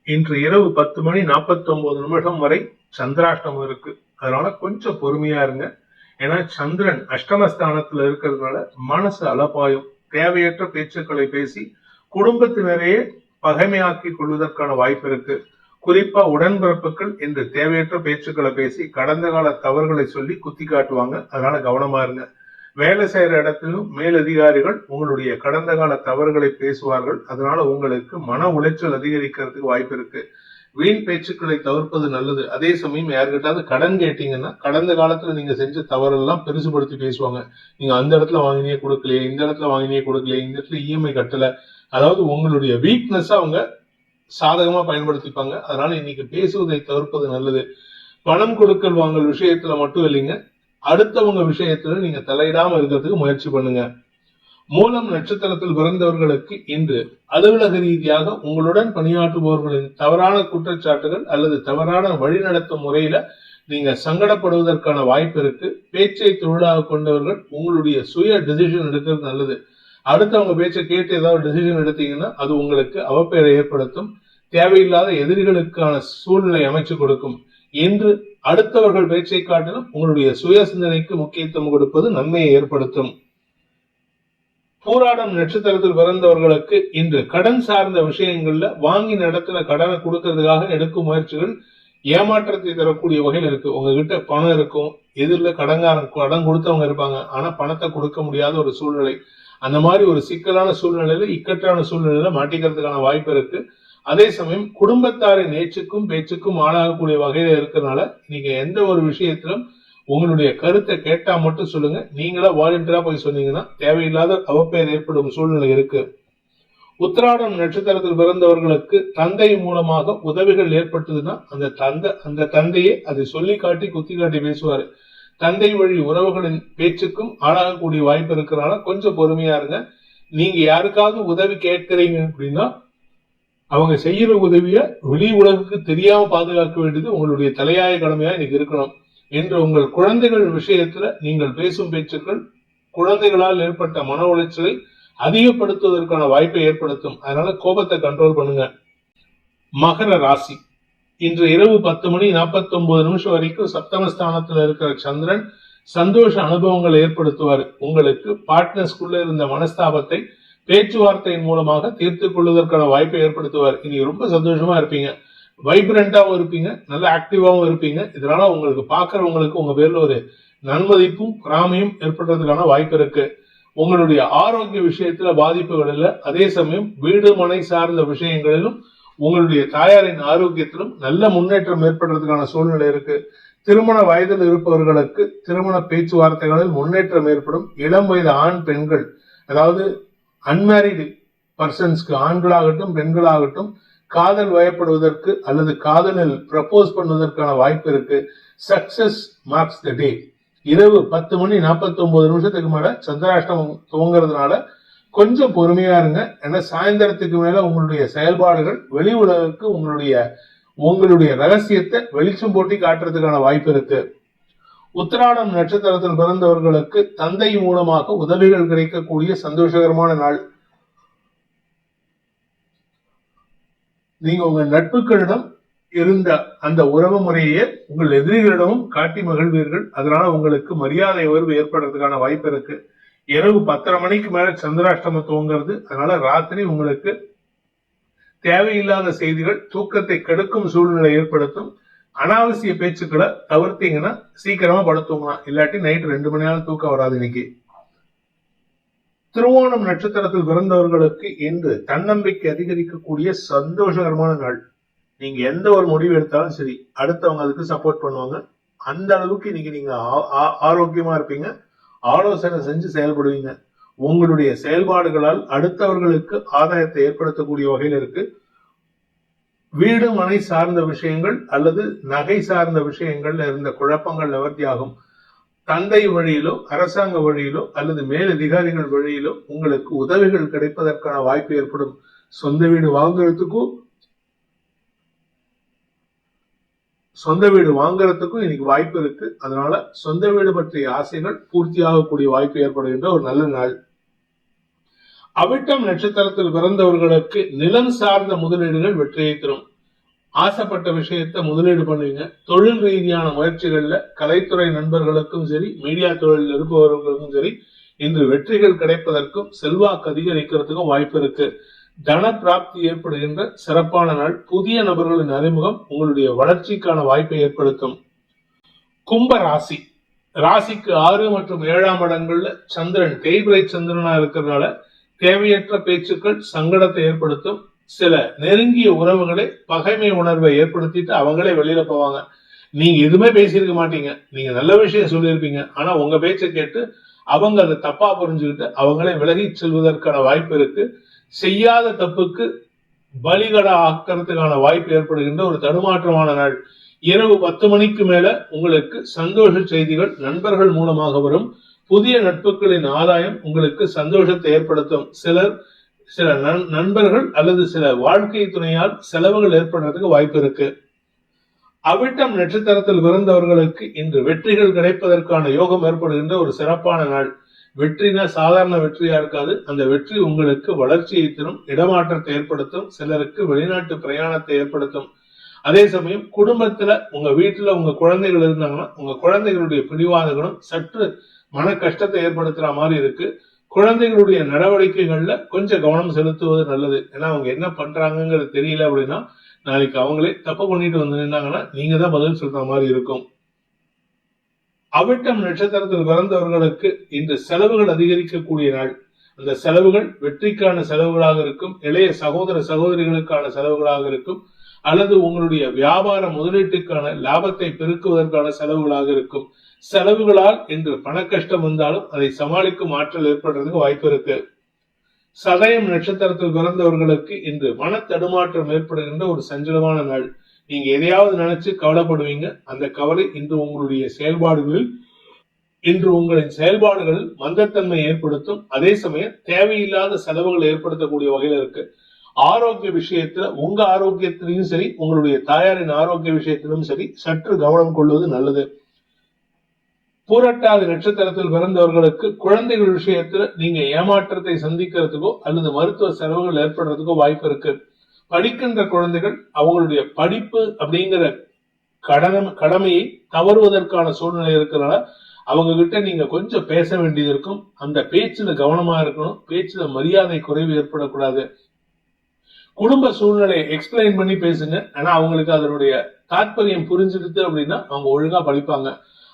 இன்று இரவு 10:49 வரை சந்திராஷ்டமம் இருக்கு. அதனால கொஞ்சம் பொறுமையா இருங்க. ஏன்னா சந்திரன் அஷ்டமஸ்தானத்துல இருக்கிறதுனால மனசு அலப்பாயும். தேவையற்ற பேச்சுக்களை பேசி குடும்பத்தினரையே பகைமையாக்கி கொள்வதற்கான வாய்ப்பு இருக்கு. குறிப்பா உடன்பிறப்புகள் என்று தேவையற்ற பேச்சுக்களை பேசி கடந்த கால தவறுகளை சொல்லி குத்தி காட்டுவாங்க. அதனால கவனமா இருங்க. வேலை செய்யற இடத்திலும் மேலதிகாரிகள் உங்களுடைய கடந்த கால தவறுகளை பேசுவார்கள். அதனால உங்களுக்கு மன உளைச்சல் அதிகரிக்கிறதுக்கு வாய்ப்பு இருக்கு. வீண் பேச்சுக்களை தவிர்ப்பது நல்லது. அதே சமயம் யாருக்கிட்டாவது கடன் கேட்டீங்கன்னா, கடந்த காலத்துல நீங்க செஞ்ச தவறெல்லாம் பெருசுபடுத்தி பேசுவாங்க. நீங்க அந்த இடத்துல வாங்கினே கொடுக்கலையே, இந்த இடத்துல வாங்கினே கொடுக்கலையே, இந்த இடத்துல இஎம்ஐ கட்டல, அதாவது உங்களுடைய வீக்னஸ் அவங்க சாதகமா பயன்படுத்திப்பாங்க. அதனால இன்னைக்கு பேசுவதை தவிர்ப்பது நல்லது. பணம் கொடுக்கல் வாங்கல் விஷயத்துல மட்டும் இல்லைங்க, அடுத்தவங்க விஷயத்துல நீங்க தலையிடாம இருக்கிறதுக்கு முயற்சி பண்ணுங்க. மூலம் நட்சத்திரத்தில் பிறந்தவர்களுக்கு இன்று அலுவலக ரீதியாக உங்களுடன் பணியாற்றுபவர்களின் தவறான குற்றச்சாட்டுகள் அல்லது தவறான வழிநடத்தும் முறையில நீங்க சங்கடப்படுவதற்கான வாய்ப்பு இருக்கு. பேச்சை தொழிலாக கொண்டவர்கள் உங்களுடைய சுய டிசிஷன் எடுக்கிறது நல்லது. அடுத்தவங்க பேச்சை கேட்டு ஏதாவது டிசிஷன் எடுத்தீங்கன்னா அது உங்களுக்கு அவப்பெயரை ஏற்படுத்தும். தேவையில்லாத எதிரிகளுக்கான சூழ்நிலை அமைச்சு கொடுக்கும். இன்று அடுத்தவர்கள் பேச்சை காட்டிலும் உங்களுடைய சுய சிந்தனைக்கு முக்கியத்துவம் கொடுப்பது நன்மையை ஏற்படுத்தும். பூராடம் நட்சத்திரத்தில் பிறந்தவர்களுக்கு இன்று கடன் சார்ந்த விஷயங்கள்ல வாங்கின இடத்துல கடனை கொடுக்கறதுக்காக எடுக்கும் முயற்சிகள் ஏமாற்றத்தை தரக்கூடிய வகையில் இருக்கு. உங்ககிட்ட பணம் இருக்கும், எதிரில் கடன் கொடுத்தவங்க இருப்பாங்க, ஆனா பணத்தை கொடுக்க முடியாத ஒரு சூழ்நிலை. அந்த மாதிரி ஒரு சிக்கலான சூழ்நிலையில, இக்கட்டான சூழ்நிலையில மாட்டிக்கிறதுக்கான வாய்ப்பு இருக்கு. அதே சமயம் குடும்பத்தாரின் ஏச்சுக்கும் பேச்சுக்கும் ஆளாகக்கூடிய வகையில இருக்கிறதுனால நீங்க எந்த ஒரு விஷயத்திலும் உங்களுடைய கருத்தை கேட்டா மட்டும் சொல்லுங்க. நீங்களா வாலண்டியரா போய் சொன்னீங்கன்னா தேவையில்லாத அவப்பெயர் ஏற்படும் சூழ்நிலை இருக்கு. உத்திராடம் நட்சத்திரத்தில் பிறந்தவர்களுக்கு தந்தை மூலமாக உதவிகள் ஏற்பட்டதுன்னா அந்த தந்தையே அதை சொல்லி காட்டி குத்தி காட்டி பேசுவாரு. தந்தை வழி உறவுகளின் பேச்சுக்கும் ஆளாகக்கூடிய வாய்ப்பு இருக்கிறனால கொஞ்சம் பொறுமையா இருங்க. நீங்க யாருக்காவது உதவி கேட்கிறீங்க அப்படின்னா அவங்க செய்யற உதவிய வெளி உலகுக்கு தெரியாம பாதுகாக்க வேண்டியது உங்களுடைய தலையாய கடமையா இன்னைக்கு இருக்கணும். என்று உங்கள் குழந்தைகள் விஷயத்துல நீங்கள் பேசும் பேச்சுக்கள் குழந்தைகளால் ஏற்பட்ட மன உளைச்சலை அதிகப்படுத்துவதற்கான வாய்ப்பை ஏற்படுத்தும். அதனால கோபத்தை கண்ட்ரோல் பண்ணுங்க. மகர ராசி, இன்று இரவு 10:49 வரைக்கும் சப்தமஸ்தானத்துல இருக்கிற சந்திரன் சந்தோஷ அனுபவங்களை ஏற்படுத்துவார். உங்களுக்கு பார்ட்னர்ஸ்குள்ள இருந்த மனஸ்தாபத்தை பேச்சுவார்த்தையின் மூலமாக தீர்த்துக் கொள்வதற்கான வாய்ப்பை ஏற்படுத்துவார். இனி ரொம்ப சந்தோஷமா இருப்பீங்க, வைப்ரண்டாவும் இருப்பீங்க, நல்ல ஆக்டிவாவும் இருப்பீங்க. இதனால உங்களுக்கு பாக்குறவங்களுக்கு உங்க பேர்ல ஒரு நன்மதிப்பும் பொறாமையும் ஏற்படுறதுக்கான வாய்ப்பு இருக்கு. உங்களுடைய ஆரோக்கிய விஷயத்துல பாதிப்புகள் இல்லை. அதே சமயம் வீடு மனை சார்ந்த விஷயங்களிலும் உங்களுடைய தாயாரின் ஆரோக்கியத்திலும் நல்ல முன்னேற்றம் ஏற்படுறதுக்கான சூழ்நிலை இருக்கு. திருமண வயதில் இருப்பவர்களுக்கு திருமண பேச்சுவார்த்தைகளில் முன்னேற்றம் ஏற்படும். இளம் வயது ஆண் பெண்கள், அதாவது அன்மேரிடு பர்சன்ஸ்க்கு, ஆண்களாகட்டும் பெண்களாகட்டும், காதல் வயப்படுவதற்கு அல்லது காதலில் ப்ரப்போஸ் பண்ணுவதற்கான வாய்ப்பு இருக்கு. சக்சஸ் மார்க்ஸ் த டே. இரவு 10:49 மேல சந்திராஷ்டமம் துவங்குறதுனால கொஞ்சம் பொறுமையா இருங்க. ஏன்னா சாயந்தரத்துக்கு மேல உங்களுடைய செயல்பாடுகள் வெளி உலகிற்கு உங்களுடைய ரகசியத்தை வெளிச்சம் போட்டி காட்டுறதுக்கான வாய்ப்பு இருக்கு. உத்திராடம் நட்சத்திரத்தில் பிறந்தவர்களுக்கு தந்தை மூலமாக உதவிகள் கிடைக்கக்கூடிய சந்தோஷகரமான நாள். நீங்க உங்க நட்புகளிடம் இருந்த அந்த உறவு முறையை உங்கள் எதிரிகளிடமும் காட்டி மகிழ்வீர்கள். அதனால உங்களுக்கு மரியாதை உயர்வு ஏற்படுறதுக்கான வாய்ப்பு இருக்கு. இரவு 10:30 மேல சந்திராஷ்டமம் துவங்கிறது. அதனால ராத்திரி உங்களுக்கு தேவையில்லாத செய்திகள் தூக்கத்தை கெடுக்கும் சூழ்நிலை ஏற்படுத்தும். அனாவசிய பேச்சுக்களை தவிர்த்தீங்கன்னா சீக்கிரமா படுத்துங்கலாம். இல்லாட்டி நைட் 2 மணி நேரம் தூக்கம் வராது. இன்னைக்கு திருவோணம் நட்சத்திரத்தில் பிறந்தவர்களுக்கு இன்று தன்னம்பிக்கை அதிகரிக்கக்கூடிய சந்தோஷகரமான நாள். நீங்க எந்த ஒரு முடிவு எடுத்தாலும் சரி, அடுத்தவங்க அதுக்கு சப்போர்ட் பண்ணுவாங்க. அந்த அளவுக்கு இன்னைக்கு நீங்க ஆரோக்கியமா இருப்பீங்க. ஆலோசனை செஞ்சு செயல்படுவீங்க. உங்களுடைய செயல்பாடுகளால் அடுத்தவர்களுக்கு ஆதாயத்தை ஏற்படுத்தக்கூடிய வகையில் இருக்கு. வீடு மனை சார்ந்த விஷயங்கள் அல்லது நகை சார்ந்த விஷயங்கள்ல இருந்த குழப்பங்கள் நிவர்த்தியாகும். தந்தை வழியிலோ அரசாங்க வழியிலோ அல்லது மேலதிகாரிகள் வழியிலோ உங்களுக்கு உதவிகள் கிடைப்பதற்கான வாய்ப்பு ஏற்படும். சொந்த வீடு வாங்குறதுக்கும் இன்னைக்கு வாய்ப்பு இருக்கு. அதனால சொந்த வீடு பற்றிய ஆசைகள் பூர்த்தியாகக்கூடிய வாய்ப்பு ஏற்படுகின்ற ஒரு நல்ல நாள். அவிட்டம் நட்சத்திரத்தில் பிறந்தவர்களுக்கு நிலம் சார்ந்த முதலீடுகள் வெற்றியை தரும். ஆசைப்பட்ட விஷயத்தை முதலீடு பண்ணுவீங்க. தொழில் ரீதியான முயற்சிகள்ல கலைத்துறை நண்பர்களுக்கும் சரி, மீடியா தொழிலில் இருப்பவர்களுக்கும் சரி, இன்று வெற்றிகள் கிடைப்பதற்கும் செல்வாக்கு அதிகரிக்கிறதுக்கும் வாய்ப்பு இருக்கு. தன பிராப்தி ஏற்படுகின்ற சிறப்பான நாள். புதிய நபர்களின் அறிமுகம் உங்களுடைய வளர்ச்சிக்கான வாய்ப்பை ஏற்படுத்தும். கும்ப ராசி. ராசிக்கு 6 மற்றும் 7ஆம் இடங்கள்ல சந்திரன் தேய்பிரை சந்திரனா இருக்கிறதுனால தேவையற்ற பேச்சுக்கள் சங்கடத்தை ஏற்படுத்தும். சில நெருங்கிய உறவுகளை பகைமை உணர்வை ஏற்படுத்திட்டு அவங்களே வெளியில போவாங்க. நீங்க எதுவுமே பேசியிருக்க மாட்டீங்க. நீங்க நல்ல விஷயம் சொல்லியிருப்பீங்க. ஆனா உங்க பேச்சை கேட்டு அவங்க அதை தப்பா புரிஞ்சுக்கிட்டு அவங்களே விலகி செல்வதற்கான வாய்ப்பு இருக்கு. செய்யாத தப்புக்கு பலிகடா ஆக்கிறதுக்கான வாய்ப்பு ஏற்படுகின்ற ஒரு தடுமாற்றமான நாள். இரவு 10 மேல உங்களுக்கு சந்தோஷ செய்திகள் நண்பர்கள் மூலமாக வரும். புதிய நட்புகளின் ஆதாயம் உங்களுக்கு சந்தோஷத்தை ஏற்படுத்தும். சில நண்பர்கள் அல்லது சில வாழ்க்கை துணையால் செலவுகள் ஏற்படுறதுக்கு வாய்ப்பு இருக்கு. அவிட்டம் நட்சத்திரத்தில் பிறந்தவர்களுக்கு இன்று வெற்றிகள் கிடைப்பதற்கான யோகம் ஏற்படுகின்ற ஒரு சிறப்பான நாள். வெற்றினா சாதாரண வெற்றியா இருக்காது. அந்த வெற்றி உங்களுக்கு வளர்ச்சியை தரும், இடமாற்றத்தை ஏற்படுத்தும், சிலருக்கு வெளிநாட்டு பிரயாணத்தை ஏற்படுத்தும். அதே சமயம் குடும்பத்துல உங்க வீட்டுல உங்க குழந்தைகள் இருந்தாங்கன்னா உங்க குழந்தைகளுடைய பிடிவாத குணம் சற்று மன கஷ்டத்தை ஏற்படுத்துற மாதிரி இருக்கு. குழந்தைகளுடைய நடவடிக்கைகள்ல கொஞ்சம் கவனம் செலுத்துவது நல்லது. ஏன்னா அவங்க என்ன பண்றாங்கிறது தெரியல அப்படின்னா நாளைக்கு அவங்களே தப்பு பண்ணிட்டு வந்து நின்னாங்கன்னா நீங்க தான் பதில் சொல்ற மாதிரி இருக்கும். அவிட்டம் நட்சத்திரத்தில் பிறந்தவர்களுக்கு இன்று செலவுகள் அதிகரிக்கக்கூடிய நாள். அந்த செலவுகள் வெற்றிக்கான செலவுகளாக இருக்கும், இளைய சகோதர சகோதரிகளுக்கான செலவுகளாக இருக்கும், அல்லது உங்களுடைய வியாபார முதலீட்டுக்கான லாபத்தை பெருக்குவதற்கான செலவுகளாக இருக்கும். செலவுகளால் இன்று பண கஷ்டம் வந்தாலும் அதை சமாளிக்கும் ஆற்றல் ஏற்படுறதுக்கு வாய்ப்பு இருக்கு. சதயம் நட்சத்திரத்தில் பிறந்தவர்களுக்கு இன்று மன தடுமாற்றம் ஏற்படுகின்ற ஒரு சஞ்சலமான நாள். நீங்க எதையாவது நினைச்சு கவலைப்படுவீங்க. அந்த கவலை இன்று உங்களின் செயல்பாடுகளில் மந்தத்தன்மை ஏற்படுத்தும். அதே சமயம் தேவையில்லாத செலவுகள் ஏற்படுத்தக்கூடிய வகையில் இருக்கு. ஆரோக்கிய விஷயத்துல உங்க ஆரோக்கியத்திலும் சரி, உங்களுடைய தாயாரின் ஆரோக்கிய விஷயத்திலும் சரி சற்று கவனம் கொள்வது நல்லது. பூரட்டாதி நட்சத்திரத்தில் பிறந்தவர்களுக்கு குழந்தைகள் விஷயத்துல நீங்க ஏமாற்றத்தை சந்திக்கிறதுக்கோ அல்லது மருத்துவ செலவுகள் ஏற்படுறதுக்கோ வாய்ப்பு இருக்கு. படிக்கின்ற குழந்தைகள் அவங்களுடைய படிப்பு அப்படிங்கிற கடமையை தவறுவதற்கான சூழ்நிலை இருக்கிறனால அவங்க கிட்ட நீங்க கொஞ்சம் பேச வேண்டியது இருக்கும். அந்த பேச்சுல கவனமா இருக்கணும். பேச்சுல மரியாதை குறைவு ஏற்படக்கூடாது. குடும்ப சூழ்நிலையை எக்ஸ்பிளைன் பண்ணி பேசுங்க. ஆனா அவங்களுக்கு அதனுடைய தாற்பயம் புரிஞ்சுக்கிட்டு அப்படின்னா அவங்க ஒழுங்கா படிப்பாங்க.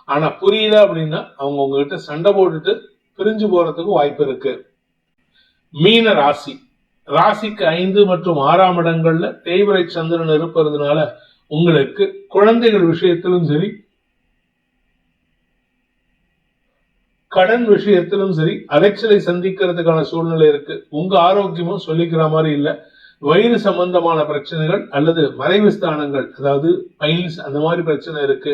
ஆனா புரியல அப்படின்னா அவங்க உங்ககிட்ட சண்டை போட்டுட்டு பிரிஞ்சு போறதுக்கு வாய்ப்பு இருக்கு. மீன ராசி. ராசிக்கு 5 மற்றும் 6ஆம் இடங்கள்ல தேய்பிரை சந்திரன் இருப்பதுனால உங்களுக்கு குழந்தைகள் விஷயத்திலும் சரி, கடன் விஷயத்திலும் சரி அலைச்சலை சந்திக்கிறதுக்கான சூழ்நிலை இருக்கு. உங்க ஆரோக்கியமும் சொல்லிக்கிற மாதிரி இல்ல. வயிறு சம்பந்தமான பிரச்சனைகள் அல்லது மறைவு ஸ்தானங்கள், அதாவது பைல்ஸ் அந்த மாதிரி பிரச்சனை இருக்கு,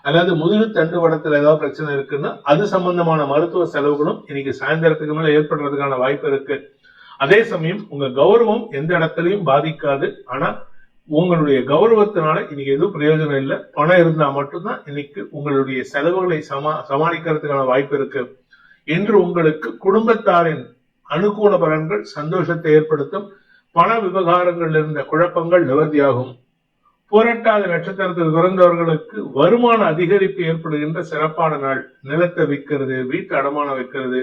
அல்லது முதுகு தண்டுவடத்துல ஏதாவது பிரச்சனை இருக்குன்னா அது சம்பந்தமான மருத்துவ செலவுகளும் இன்னைக்கு சாயந்தரத்துக்கு மேல ஏற்படுறதுக்கான வாய்ப்பு இருக்கு. அதே சமயம் உங்க கௌரவம் எந்த இடத்துலயும் பாதிக்காது. ஆனா உங்களுடைய கௌரவத்தினால இன்னைக்கு எதுவும் பிரயோஜனம் இல்லை. பணம் இருந்தா மட்டும்தான் இன்னைக்கு உங்களுடைய செலவுகளை சமாளிக்கிறதுக்கான வாய்ப்பு இருக்கு. இன்று உங்களுக்கு குடும்பத்தாரின் அனுகூல பலன்கள் சந்தோஷத்தை ஏற்படுத்தும். பண விவகாரங்கள் இருந்த குழப்பங்கள் நிவர்த்தியாகும். புரட்டாதி நட்சத்திரத்தில் பிறந்தவர்களுக்கு வருமான அதிகரிப்பு ஏற்படுகின்ற சிறப்பான நாள். நிலத்தை விற்கிறது, வீட்டு அடமானம் வைக்கிறது,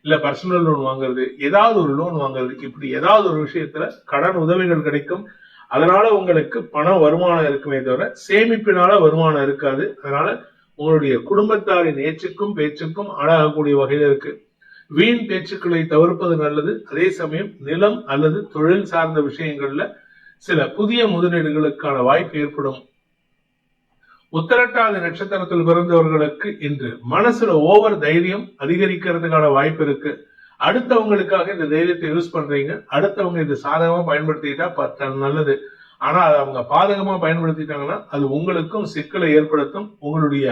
இல்ல பர்சனல் லோன் வாங்குறது, ஏதாவது ஒரு லோன் வாங்குறது, இப்படி ஏதாவது ஒரு விஷயத்துல கடன் உதவிகள் கிடைக்கும். அதனால உங்களுக்கு பண வருமானம் இருக்குமே தவிர சேமிப்பினால வருமானம் இருக்காது. அதனால உங்களுடைய குடும்பத்தாரின் ஏச்சுக்கும் பேச்சுக்கும் ஆளாகக்கூடிய வகையில் இருக்கு. வீண் பேச்சுக்களை தவிர்ப்பது நல்லது. அதே சமயம் நிலம் அல்லது தொழில் சார்ந்த விஷயங்கள்ல சில புதிய முதலீடுகளுக்கான வாய்ப்பு ஏற்படும். உத்திரட்டாதி நட்சத்திரத்தில் பிறந்தவர்களுக்கு இன்று மனசுல ஓவர் தைரியம் அதிகரிக்கிறதுக்கான வாய்ப்பு இருக்கு. அடுத்தவங்களுக்காக இந்த தைரியத்தை யூஸ் பண்றீங்க. அடுத்தவங்க இது சாதகமா பயன்படுத்திட்டா நல்லது. ஆனா அதை அவங்க பாதகமா பயன்படுத்திட்டாங்கன்னா அது உங்களுக்கும் சிக்கலை ஏற்படுத்தும். உங்களுடைய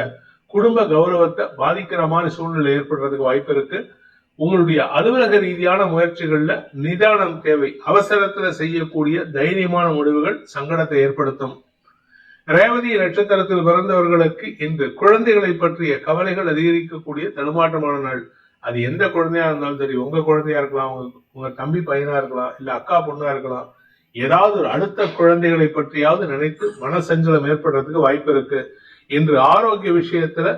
குடும்ப கௌரவத்தை பாதிக்கிற மாதிரி சூழ்நிலை ஏற்படுறதுக்கு வாய்ப்பு இருக்கு. உங்களுடைய அலுவலக ரீதியான முயற்சிகள்ல நிதானம் தேவை. அவசரத்துல செய்யக்கூடிய தைரியமான முடிவுகள் சங்கடத்தை ஏற்படுத்தும். ரேவதி நட்சத்திரத்தில் பிறந்தவர்களுக்கு இன்று குழந்தைகளை பற்றிய கவலைகள் அதிகரிக்கக்கூடிய தடுமாற்றமான நாள். அது எந்த குழந்தையா இருந்தாலும் சரி, உங்க குழந்தையா இருக்கலாம், உங்க தம்பி பையனா இருக்கலாம், இல்ல அக்கா பொண்ணா இருக்கலாம், ஏதாவது ஒரு அடுத்த குழந்தைகளை பற்றியாவது நினைத்து மனசஞ்சலம் ஏற்படுறதுக்கு வாய்ப்பு இருக்கு. இன்று ஆரோக்கிய விஷயத்துல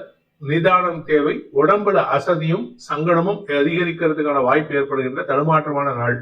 நிதானம் தேவை. உடம்புல அசதியும் சங்கடமும் அதிகரிக்கிறதுக்கான வாய்ப்பு ஏற்படுகின்ற தடுமாற்றமான நாள்.